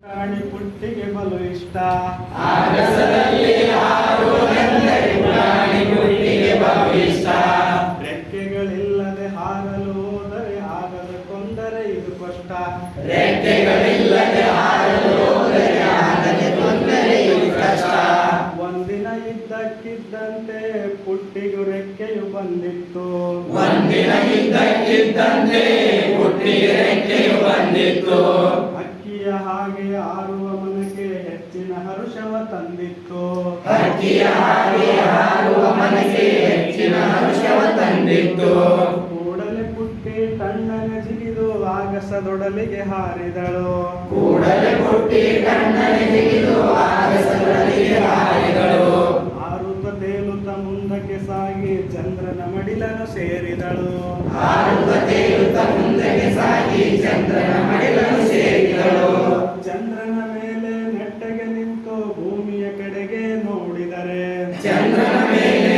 ಪ್ರಾಣಿ ಪುಟ್ಟಿಗೆ ಬಲು ಇಷ್ಟ ಆಗಸದಲ್ಲಿ ಹಾರುವುದೆಂದರೆ ಪ್ರಾಣಿ ಪುಟ್ಟಿಗೆ ಬಲು ಇಷ್ಟ. ರೆಕ್ಕೆಗಳಿಲ್ಲದೆ ಹಾರಲು ಹೋದರೆ ಆಗದ ಕೊಂದರೆ ಇದು ಕಷ್ಟ. ರೆಕ್ಕೆಗಳಿಲ್ಲದೆ ಹಾರಲು ಹೋದರೆ ಆಗದೆ ತೊಂದರೆ ಇದು ಕಷ್ಟ. ಒಂದಿನ ಇದ್ದಕ್ಕಿದ್ದಂತೆ ಪುಟ್ಟಿಗೂ ರೆಕ್ಕೆಯು ಬಂದಿತ್ತು. ಒಂದಿನ ಇದ್ದಕ್ಕಿದ್ದಂತೆ ಪುಟ್ಟಿಗೆ ರೆಕ್ಕೆಯು ಬಂದಿತ್ತು. ಹಕ್ಕಿಯ ಹಾಗೆ ಹಾರುವ ಮನಕ್ಕೆ ಹೆಚ್ಚಿನ ಹರುಷವ ತಂದಿತ್ತು. ಹಕ್ಕಿಯ ಹಾಗೆ ಹಾರುವ ಮನಸ್ಸಿಗೆ ಹೆಚ್ಚಿನ ಹರ್ಷವ ತಂದಿತ್ತು. ಕೂಡಲೇ ಪುಟ್ಟಿ ತಣ್ಣನೆ ಜಿಗಿದು ಆಗಸದೊಡಲಿಗೆ ಹಾರಿದಳು. ಕೂಡಲೇ ಪುಟ್ಟಿ ಕಣ್ಣನೆ ಜಿಗಿದು ಆಗಸದೊಡಲಿಗೆ ಹಾರಿದಳು. ಹಾರುತ್ತ ತೇಲುತ್ತ ಮುಂದಕ್ಕೆ ಸಾಗಿ ಚಂದ್ರನ ಮಡಿಲನ್ನು ಸೇರಿದಳು. ಹಾರುತ್ತ ತೇಲುತ್ತ ಮುಂದಕ್ಕೆ ಸಾಗಿ ಚಂದ್ರನ ಮಡಿಲನ್ನು ಸೇರಿದಳು. ಚಂದ್ರನ ಮೇಲೆ ನೆಟ್ಟಗೆ ನಿಂತು ಭೂಮಿಯ ಕಡೆಗೆ ನೋಡಿದರೆ ಚಂದ್ರನ